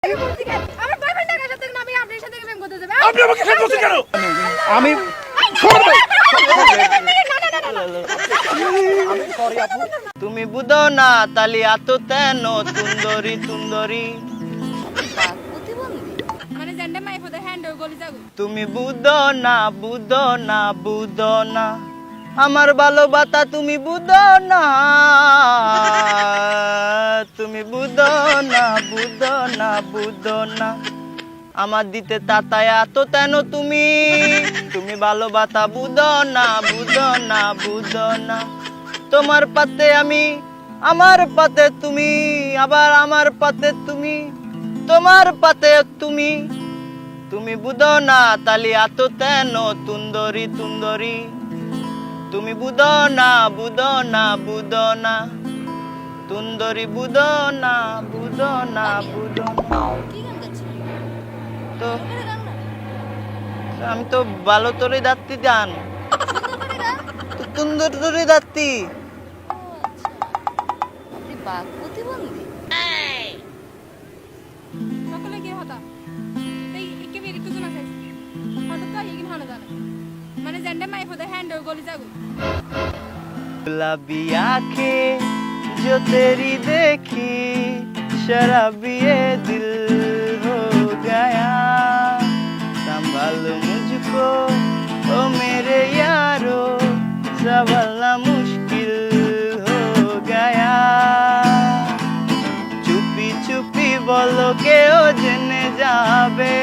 আমার বয়ফ্রেন্ড টাকার সাথে আমি আপনার সাথে প্রেম করতে যাবে। আপনি আমাকে কেন বলছেন কেন? আমি সরি আপু। তুমি বুঝো না তালি আত তেন তুন্দরি তুন্দরি। মানে জেন্ডে মাই ফর দ্য হ্যান্ড গলি যাগো। তুমি বুঝো না বুঝো না বুঝো না আমার ভালোবাসা তুমি বুঝো না। তুমি বুঝো না বুঝো না বুঝো না আমার দিতে তাতায় এত তেন তুমি। তুমি ভালোবাসা বুঝো না বুঝো না বুঝো না তোমার পাতে আমি আমার পাতে তুমি আবার আমার পাতে তুমি তোমার পাতে তুমি। তুমি বুঝো না তালি এত তেন তুন্দরি তুন্দরি। তুমি বুঝো না বুঝো না বুঝো না তুন্দরি বুঝো না বুঝো না বুঝো না। কি গান গাচ্ছিস? তো করে গান না। আমি তো ভালো তোরে দাত্তি জান সুন্দর করে গান। তো তুন্দর তোরে দাত্তি। ও আচ্ছা। আপনি বাক প্রতিবন্ধী? সকলে কি হতা? এই একে মেরে তো জানা আছে। হঠাৎ তো এই হলো জানা। মানে জেন্ডে মাই ফর দ্য হ্যান্ড গলি যাগো। गुलाबी आंखें जो तेरी देखी शराबी ये दिल हो गया। संभाल मुझको ओ मेरे यारो संभालना मुश्किल हो गया। चुपी चुपी बोलो के ओ जने जाबे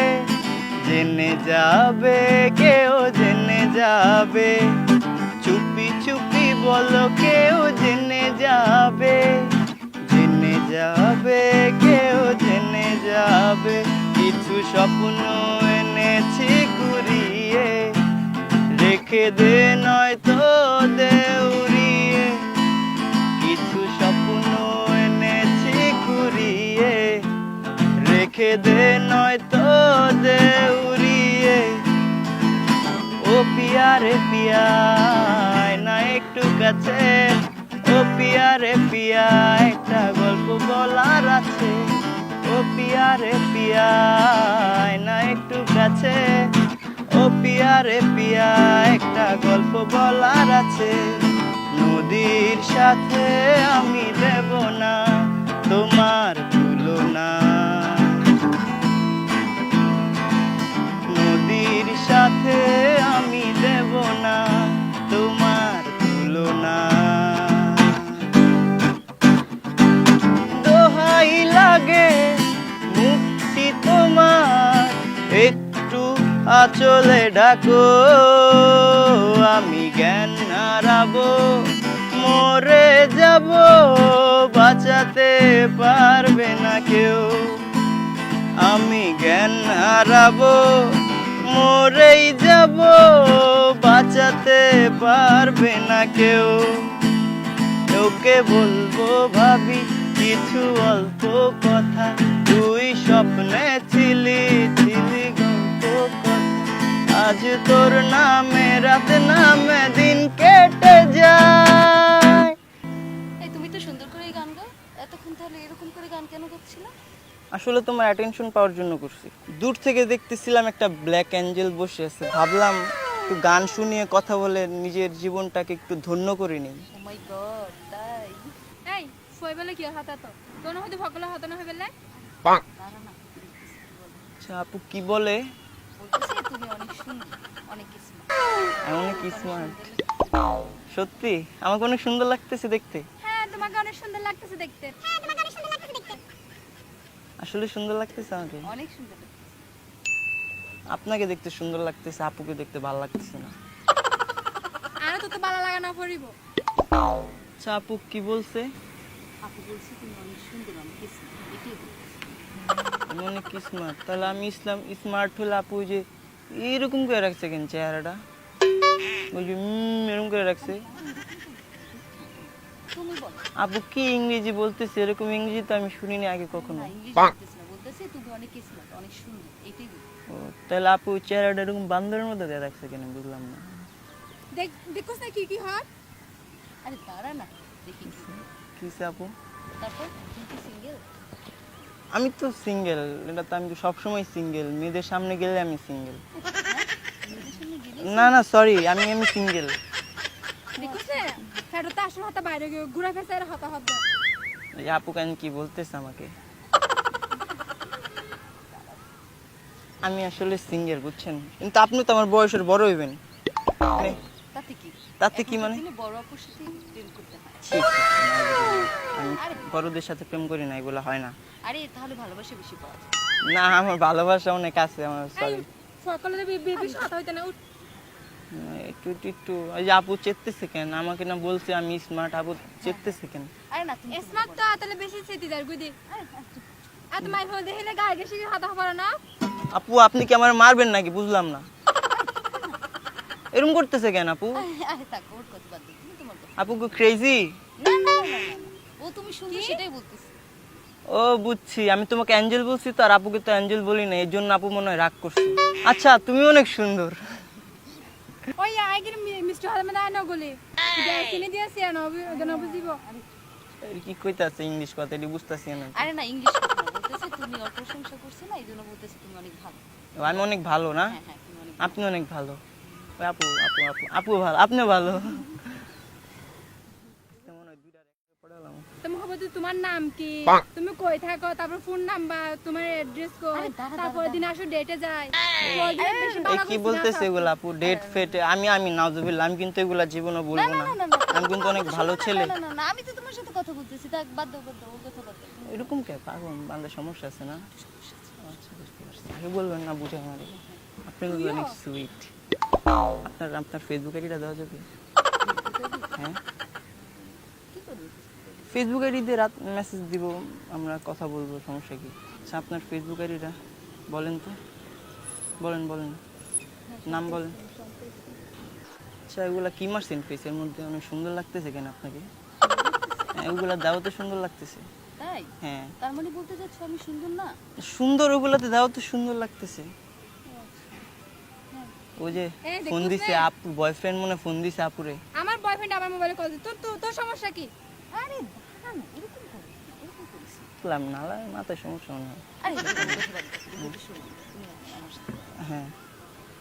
के ओ जने जाबे। চুপি চুপি বলো কেউ জেনে যাবে কেউ জেনে যাবে। কিছু স্বপ্ন এনেছি কুড়িয়ে রেখে দে নয়তো দে উড়িয়ে। কিছু স্বপ্ন এনেছি কুড়িয়ে রেখে দে নয়তো দে উড়িয়ে। ও পিয়া রে পিয়া না একটু কাছে। ও পিয়া রে পিয়া একটা গল্প বলার আছে। ও পিয়া রে পিয়া না একটু কাছে। ও পিয়া রে পিয়া একটা গল্প বলার আছে। নদীর সাথে আমি দেব না তোমার তুলনা। নদীর সাথে আমি দেব না তোমার তুলনা। দোহাই লাগে মুক্তি তোমার একটু আঁচলে ঢাকো। আমি জ্ঞান হারাবো মরে যাব বাঁচাতে পারবে না কেউ। আমি জ্ঞান হারাবো মরেই যাব বাঁচাতে পারবে না কেউ। ওকে বলবো ভাবি কিছু অল্প কথা। তুই স্বপ্নে ছিলি গল্প কথা। আজ তোর নামে রাত নামে দিন কেটে যায়। এই তুমি তো সুন্দর করে গান গাও। এতক্ষণ তাহলে এরকম করে গান কেন গাচ্ছিলা? আসলে তোমার অ্যাটেনশন পাওয়ার জন্য করছি। দূর থেকে দেখতেছিলাম একটা ব্ল্যাক অ্যাঞ্জেল বসে আছে, ভাবলাম একটু গান শুনিয়ে কথা বলে নিজের জীবনটাকে একটু ধন্য করে নিই। ও মাই গড তাই? এই ফয় বলে কি হাতা তো কোন হইতে ভকলা হতা না হইবে লাই? পাক না না না। আচ্ছা আপু কি বলে? বলতেছে তুমি অনেক সুন্দর, অনেক স্মার্ট। আমি অনেক স্মার্ট। সত্যি আমাকে অনেক সুন্দর লাগতেছে দেখতে। হ্যাঁ তোমাকে অনেক সুন্দর লাগতেছে দেখতে। আসলে সুন্দর লাগতেছে আমাকে। অনেক সুন্দর লাগতেছে। আপনাকে দেখতে সুন্দর লাগতেছে, আপুকে দেখতে ভালো লাগতেছে না। আরে তো ভালো লাগা না পড়িব। আচ্ছা আপু কি বলছে? আপু বলছি তুমি অনেক সুন্দর, অনেক স্মার্ট। এটাই বলছি। আমি অনেক স্মার্ট। তাহলে আমি স্মার্ট হলে আপু যে এরকম করে রাখছে কেন চেহারাটা? বলছি এরকম করে রাখছে। তুমি বলো। আপু কি ইংরেজি বলতেছে? এরকম ইংরেজি তো আমি শুনিনি আগে কখনো। না ইংলিশ বলতেছ না, বলতেছে তুমি অনেক স্মার্ট, অনেক সুন্দর। এটাই বলছি। ও তাহলে আপু চেহারাটা এরকম বান্দরের মধ্যে দিয়ে রাখছে কেন বুঝলাম না। দেখোস না কি কি হয়? আরে দাঁড়া না দেখি কিসে আপু? তারপর তুমি কি সিঙ্গেল? আমি তো সিঙ্গেল, এটা তো আমি তো সবসময় সিঙ্গেল, মেয়েদের সামনে গেলে আমি সিঙ্গেল। না না সরি, আমি সিঙ্গেল। দেখছে ফেরত তো আসল হাতে বাইরে গিয়ে ঘুরে ফেসে আর হতা হত এই আপু কেন কি বলতেছে আমাকে? আমি আসলে সিঙ্গেল, বুঝছেন? কিন্তু আপনি তো আমার বয়সের বড় হইবেন। তাতে কি মানে? বড় আপুর সাথে প্রেম করতে হয়। ছি, ছি, আমি বড়দের সাথে প্রেম করি না, এগুলো হয় না। আরে তাহলে ভালোবাসা বেশি পাওয়া যায়। না, আমার ভালোবাসা অনেক আছে, আমার সরি। সকালে বেশি হতা হইতে না একটু একটু একটু ওই যে আপু চেতেছে কেন আমাকে? না বলছে আমি স্মার্ট, আপু চেতেছে কেন? আরে না তুমি স্মার্ট তো তাহলে বেশি স্মৃতিদার গুদি এত মাইর হয়ে দেখলে গায়ে গেছে হতা পারে না। আপু আপনি কি আমার মারবেন নাকি? বুঝলাম না, এরকম করতেছে কেন আপু? আরে থাক ওর কথা বাদ দিই, তুমি তোমার কথা। আপু কি ক্রেজি? না না না, না, না। ও তুমি সুন্দর সেটাই বলতেছি। ও বুঝছি, আমি তোমাকে অ্যাঞ্জেল বলছি তো, আর আপুকে তো অ্যাঞ্জেল বলি না, এর জন্য আপু মনে হয় রাগ করছে। আচ্ছা, তুমি অনেক সুন্দর। ওই আইগির মিষ্টি হতে মানে না গলি কিনে দিয়েছি না গনা বুঝিব। এর কি কইতাছে ইংলিশ কথা, এটি বুঝতাছি না। আরে না ইংলিশ কথা না, বলতেছে তুমি ওর প্রশংসা করছো না, এইজন্য বলতেছে তুমি অনেক ভালো। ও, আমি অনেক ভালো না? হ্যাঁ হ্যাঁ তুমি অনেক আপনি অনেক ভালো। ওই আপু আপু আপু আপু ভালো, আপনিও ভালো। তুমি হবে তো তোমার নাম কি, তুমি কই থাকো, তারপর ফোন নাম্বার, তোমার অ্যাড্রেস কো, আরে দাঁড়া, তারপর দাঁড়া, দিন আসো ডেটে যায়। কয়দিন বেশি এই বাড়া কি করছিস বলতেছে না, এগুলা আপু? ডেট ফেট আমি নাউজুবিল্লাহ, আমি কিন্তু এগুলা জীবনে বলবো না। আমি কিন্তু অনেক ভালো ছেলে। না না না আমি তো তোমার সাথে কথা বলতেছি, থাক বাদ দাও বাদ দাও, ওর কথা বাদ দাও। এরকম কে পাগল বান্ধব সমস্যা আছে না? আচ্ছা বুঝতে পারছি। আগে বলবেন না, বুঝে আমার আপনি কিন্তু অনেক সুইট। আপনার ফেসবুক আইডিটা দেওয়া যাবে? হ্যাঁ, ফেসবুক আইডি দিয়ে রাত মেসেজ দিব, আমরা কথা বলবো, সমস্যা কি? আচ্ছা আপনার ফেসবুক আইডিটা বলেন তো, বলেন বলেন, নাম বলেন। আচ্ছা এগুলা কি মারছেন ফেসের মধ্যে? অনেক সুন্দর লাগতেছে কেন আপনাকে? হ্যাঁ, ওগুলা দাওয়াতে সুন্দর লাগতেছে। তাই হ্যাঁ, তার মানে বলতে যাচ্ছ আমি সুন্দর না? সুন্দর, ওগুলাতে দাওয়াতে সুন্দর লাগতেছে। ওই যে এই দেখ, ফোন বুঝলে? দিছে আপু, বয়ফ্রেন্ড মনে ফোন দিছে আপুরে। আমার বয়ফ্রেন্ড আমার মোবাইলে কল দিত। তোর সমস্যা কি? আরে দাঁড়া না, এরকম করো না, এরকম করিস না। বললাম না, মাথায় সমস্যা মনে হয়। আরে এরকম কথা বাদ দাও, তুমি বলতে শোনো, তুমি আমার সাথে। হ্যাঁ,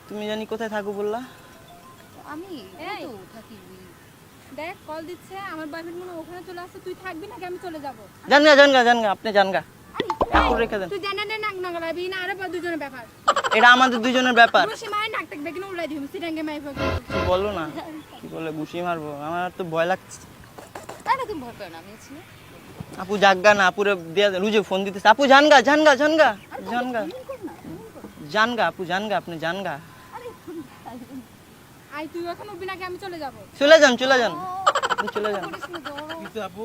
তুমি জানি কোথায় থাকো বললা? আমি এই। তো থাকি ওই দেখ কল দিচ্ছে, আমার বয়ফ্রেন্ড মনে হয় ওখানে চলে আসছে। তুই থাকবি নাকি আমি চলে যাব? জানগা জানগা জানগা, আপনি জানগা, আপু রেখে দেন। তুই জানা নাক নাগলাবি না, আরে দুজনের ব্যাপার। এটা আমাদের দুজনের ব্যাপার। খুশি মায়ের নাক টাক দেখি না উড়াই দিবি সিটাঙ্গে মাই ফাঁকি। কি বলো না, কি বলে ঘুষি মারবো? আমার তো ভয় লাগছে। আরে তুমি ভয় পেও না, আমি আছি না। আপু জাগা না, আপুরে দিয়া রুজে ফোন দিতেছে। আপু জানগা জানগা জানগা জানগা এমন কর না, এমন কর না। জানগা, আপু জানগা, আপনি জানগা। আরে আই তুই এখন উঠবি নাকি আমি চলে যাব? চলে যান চলে যান, আপনি চলে যান। করিস না তো। কিন্তু আপু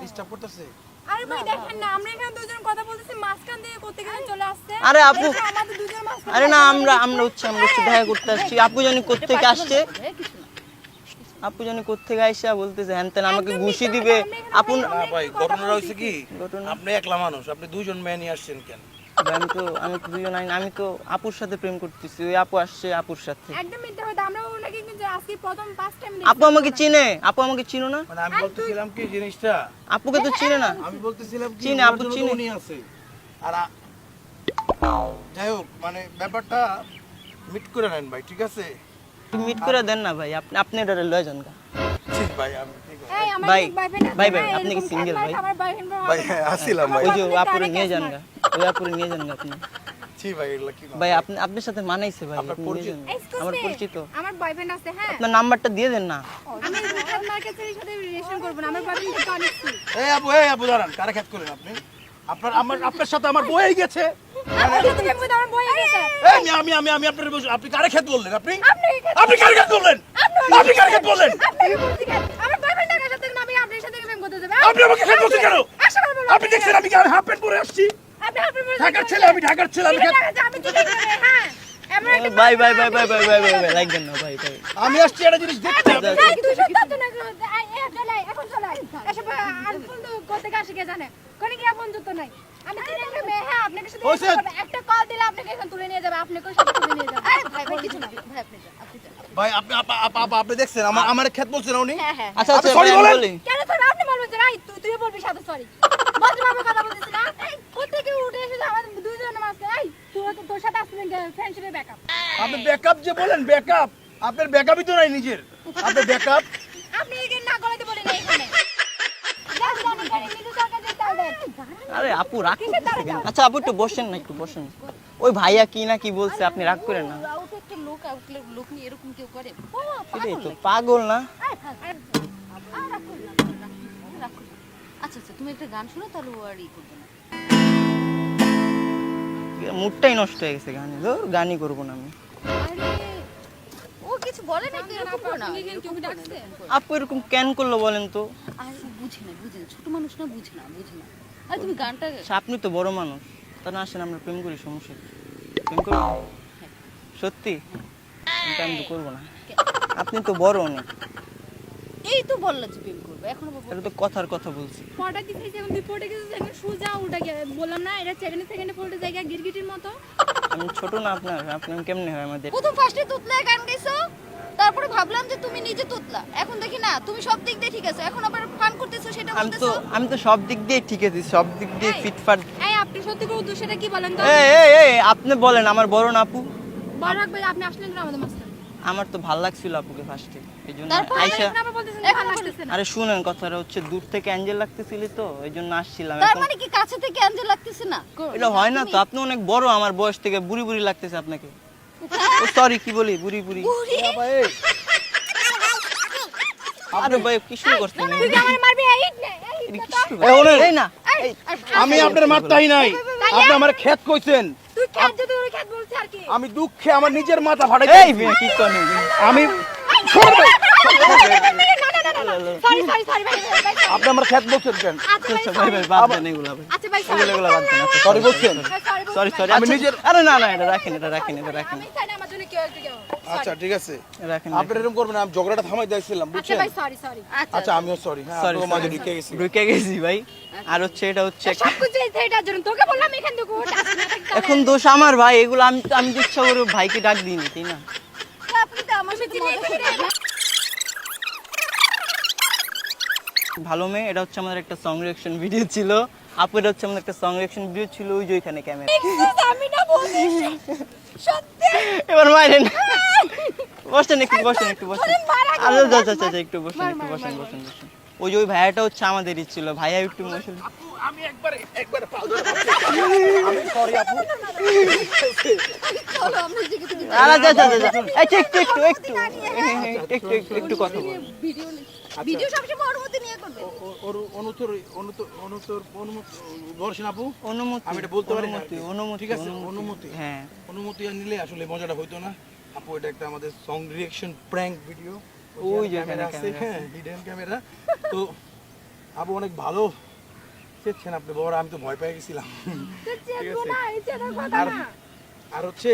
ডিস্টার্ব করতেছে। আরে ভাই দেখেন না, আমরা এখানে দুজন কথা বলতেছি, মাঝখান দিয়ে কোত্থেকে যেন চলে আসছে। আরে আপু, এটা আমাদের দুজনের মাঝখানে। আরে না, আমরা হচ্ছে দেখা করতে আসছি। আপু জানি কোত্থেকে আসছে, হ্যাঁ কিছু না। আপু জানি কোত্থেকে আইসা বলতেছে হ্যান তেন আমাকে ঘুষি দিবে। আপু না ভাই, ঘটনাটা হইছে কি, ঘটনা? আপনি একলা মানুষ, আপনি দুইজন মেয়ে নিয়ে আসছেন কেন? আমি তো দুজন আইন, আমি তো আপুর সাথে প্রেম করতেছি, ওই আপু আসছে আপুর সাথে। একদম মিথ্যা কথা, আমরা ওনাকে কিন্তু আজকে প্রথম ফার্স্ট টাইম আপু আমাকে চিনে? আপু আমাকে চিনো না? মানে আমি বলতেছিলাম কি জিনিসটা, আপুকে তো চিনে না। আমি বলতেছিলাম কি চিনে, ওনার আপু জন্য তো চিনে। উনি আছে। আর যাই হোক, মানে ব্যাপারটা মিট করে নেন ভাই, ঠিক আছে? মিট করে দেন না ভাই, আপনি এটা লয়ে যান গা। ঠিক ভাই, আমি ঠিক আছে। এই আমার ভাই, বয়ফ্রেন্ড আছে। ভাই, হ্যাঁ, আপনি কি এরকম single থাকলে ভাই? আমার বয়ফ্রেন্ড ভাই হ্যাঁ, আসছিলাম ভাই। ওই যে আপনি তো আপুরে অনেক নিয়ে যান smart। গা, ওই আপুরে নিয়ে যান গা আপনি। জি ভাই, এগুলা কি ভাই আপনার সাথে মানাইছে ভাই, আপনার আপনি নিয়ে পরিচিত? যান গা। Excuse আমার me, পরিচিত। আমার বয়ফ্রেন্ড আছে। হ্যাঁ, আপনার নাম্বারটা দিয়ে দেন না। আমি রিচার্জ মার্কেটের সাথে রিলেশন করব না, আমার বয়ফ্রেন্ড থেকে অনেক সুইট। এই আপু দাঁড়ান, কারে খেত করেন আপনি? আপনার সাথে আমার বই হয়ে গেছে। তুমি বুঝ আমার বই গেছে। এই আমি আপনার আপনি কারে খেত বললেন? আপনি কারে খেত বললেন? আপনি কারে খেত বললেন? আপনি বলছি কেন? আমার বয়ফ্রেন্ড টাকার সাথে না, আমি আপনার সাথে প্রেম করতে যাবে। আপনি আমাকে খেত বলছেন কেন? আসলে আপনি দেখছেন আমি কি হাফ প্যান্ট পরে আসছি? আপনি আপনি বলছেন ঢাকার ছেলে, আমি ঢাকার ছেলে, আমি খেত- আমি ঠিক করে হ্যাঁ। এমন একটা ভাই লাগবেন না ভাই। আমি আসছি একটা জিনিস দেখতে। এই তুই সত্য তো না চলে এখন চলে এসব আর ফোন তো করতে আসে কে জানে কোন কি আপন যত নাই আমি চিনি না মেয়ে। হ্যাঁ আপনাকে শুধু হয়েছে। একটা কল দিলে আপনাকে এখন তুলে নিয়ে যাবে, আপনি কোন সাথে তুলে নিয়ে যাবে। ভাই ভাই কিছু না, ভাই আপনি যান, আপনি যান। ভাই আপনি দেখছেন আমার খেত বলছেন উনি? হ্যাঁ হ্যাঁ আচ্ছা আপনি আচ্ছা sorry ভাই, আমি বলেন। বলি। কেন স্যার আপনি বলবেন যে তুই বলবি সাথে সরি ভদ্রভাবে কথা বলতেছি না এই কোত্থেকে উঠে এসে আমাদের দুইজনের মাঝে এই তোর সাথে আসলে ফ্রেন্ডশিপের ব্যাকআপ আপনি ব্যাকআপ যে বলেন ব্যাকআপ, আপনার ব্যাকআপই তো নাই নিজের। আপনার ব্যাকআপ আপনি এখানে না করাতে বলেন এখানে আরে আপু রাগ করতেছে কেন? আচ্ছা আপু একটু বসেন না, একটু বসেন। ওই ভাইয়া কি না কি বলছে, আপনি রাগ করেন না। আউট একটা লোক নিয়ে এরকম কেউ করে এটাই তো পাগল না। আচ্ছা আচ্ছা তুমি একটা গান শোনো তাহলে ও আর ই করবে না। মুডটাই নষ্ট হয়ে গেছে গানে, ধর গানই করবো না আমি। ও কিছু বলে না কি এরকম করো না। আপু এরকম কেন করলো বলেন তো? আর বুঝে না ছোট মানুষ না বুঝে না আর তুমি গানটা আচ্ছা, আপনি তো বড় মানুষ, তা না আসেন আমরা প্রেম করি, সমস্যা কি? প্রেম করবো সত্যি? কিন্তু আমি তো করবো না, আপনি তো বড় অনেক। এই তো বললা যে প্রেম করবে এখন আবার এটা তো কথার কথা বলছি। ফটো দিতেছি এখন তুই ফটো কিছু সেকেন্ড সোজা উঠা গিয়ে বললাম না এটা সেকেন্ডে ফটো জায়গা গিরগিটির মতো আমি ছোট না আপনার, আপনি কেমনে হয় আমাদের? প্রথম ফার্স্টে তুতলা গান গাইছো তারপরে ভাবলাম যে তুমি নিজে তুতলা এখন দেখি না তুমি সব দিক দিয়ে ঠিক আছে এখন আবার ফান করতেছো সেটা বলতেছো আমি তো সব দিক দিয়ে ঠিক আছি, সব দিক দিয়ে ফিটফাট। এই আপনি সত্যি করে উদ্দেশ্যটা কি বলেন তো এই আপনি বলেন, আমার বড় না আপু? বড় রাখবে আপনি আসলেন না আমাদের মাঝখানে আমার তো ভাল লাগছিল আপুকে ফার্স্টে, এই জন্য তারপর আইসা। এখন আবার বলতেছেন ভালো লাগতেছে না আরে শুনেন, কথাটা হচ্ছে দূর থেকে অ্যাঞ্জেল লাগতেছিলি তো এই জন্য আসছিলাম। তার এখন মানে কি কাছে থেকে অ্যাঞ্জেল লাগতেছে না এটা হয় না তো, আপনি অনেক বড় আমার বয়স থেকে, বুড়ি বুড়ি লাগতেছে আপনাকে। সরি কি বলি, বুড়ি বুড়ি। আরে ভাই কি শুরু করছেন? তুই কি আমার মারবি এই কি শুরু করছেন? এই না, আমি আপনার মারতাই নাই, আপনি আমার ক্ষেত কইছেন। তুই খেত যদি ওই খেত বলছিস আর কি আমি দুঃখে আমার নিজের মাথা ফাটাই এই মেয়ে কি করেন? আমি ছোড় ভাই, সরি ভাই আপনি আমার ক্ষেত বলছেন কেন? আচ্ছা ভাই ভাই বাদ দেন এগুলা ভাই, আচ্ছা ভাই এগুলা বাদ দেন। সরি বলছেন? সরি সরি, আমি নিজের- আরে না না, এটা রাখেন, এটা রাখেন, এটা রাখেন, আমি চাই না আমার জন্য কেউ কেউ আচ্ছা ঠিক আছে, রাখেন। আপনি এরকম করবেন না, আমি ঝগড়াটা থামাই দিয়েছিলাম আচ্ছা বুঝছেন। ভাই সরি আচ্ছা আমিও সরি, হ্যাঁ সরি আপনার মাঝে ঢুকে গেছি। ঢুকে গেছি ভাই। আর হচ্ছে এটা হচ্ছে সব কিছু এটার জন্য তোকে বললাম এখান থেকে উঠ আসবি না থাকতে এখন দোষ আমার ভাই, এগুলো আমি তো ইচ্ছা করে ভাইকে ডাক দিইনি, তাই না? আপনি তো আমার সাথে মজা করছেন ভালো মেয়ে, এটা হচ্ছে আমাদের একটা সং রিঅ্যাকশন ভিডিও ছিল। আপু এটা হচ্ছে আমাদের একটা সং রিঅ্যাকশন ভিডিও ছিল, ওই যে ওইখানে ক্যামেরা। আমি না বলছিস সত্যি এবার মারেন, বসেন একটু, বসেন একটু, বসেন। আচ্ছা আচ্ছা আচ্ছা একটু বসেন, একটু বসেন বসেন বসেন। ওই যে ওই ভাইয়াটা হচ্ছে আমাদেরই ছিল, ভাইয়া একটু বসেন। আমি একবার পাও ধরে আমি সরি আপু। চলো আমরা দিকে থেকে আচ্ছা আচ্ছা আচ্ছা, একটু কথা বল। ভিডিও সবসময় অনুমতি নিয়ে করবে বলছেন আপু, অনুমতি, আমি এটা বলতে পারি না আর অনুমতি, কি। অনুমতি, ঠিক আছে, অনুমতি। হ্যাঁ অনুমতি নিলে আসলে মজাটা হইতো না আপু। এটা একটা আমাদের সং রিঅ্যাকশন প্র্যাঙ্ক ভিডিও, ওই যে ক্যামেরা আছে, ক্যামেরা হ্যাঁ হিডেন ক্যামেরা। তো আপু অনেক ভালো চেয়েছেন আপনি, বড় আমি তো ভয় পেয়ে গেছিলাম। চেতবো না এই চেনার কথা আর না আর হচ্ছে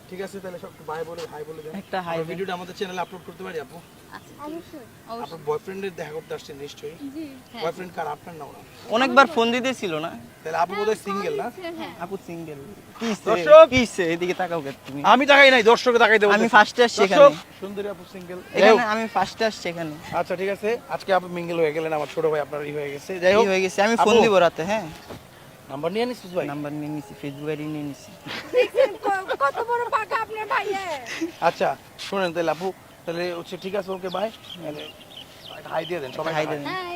ঠিক আছে, তাহলে সব হাই বলে দেন। একটা হাই আমরা ভিডিওটা আমাদের চ্যানেলে আপলোড করতে পারি আপু? অবশ্যই আপনার বয়ফ্রেন্ডের দেখা করতে আসছেন নিশ্চয়ই। জি বয়ফ্রেন্ড কার, আপনার না ওনার? অনেকবার ফোন দিতেছিল না? তাহলে আপু বোধহয় সিঙ্গেল না? আপু সিঙ্গেল। দর্শক! কিসে এদিকে তাকাও কে তুমি? আমি তাকাই নাই, দর্শকে তাকাই দেবো। আমি ফার্স্টে আসছি এখানে, সুন্দরী আপু সিঙ্গেল। এখানে আমি ফার্স্টে আসছি এখানে। আচ্ছা ঠিক আছে, আজকে আপু মিঙ্গেল হয়ে গেলেন, আমার ছোট ভাই আপনার হয়ে গেছে। যাই কি হোক, হয়ে গেছে, আমি ফোন আপু, দিব রাতে। হ্যাঁ নাম্বার নিয়ে নিছিস ভাই? নাম্বার নিয়ে নিছি, ফেসবুক আইডি নিয়ে নিছি। দেখছেন কত বড় পাকা আপনার ভাইয়ে আচ্ছা শুনেন তাহলে আপু, তাহলে হচ্ছে ঠিক আছে, ওকে বাই। হাই দিয়ে দেন সবাই, হাই হাই দেন। হ্যাঁ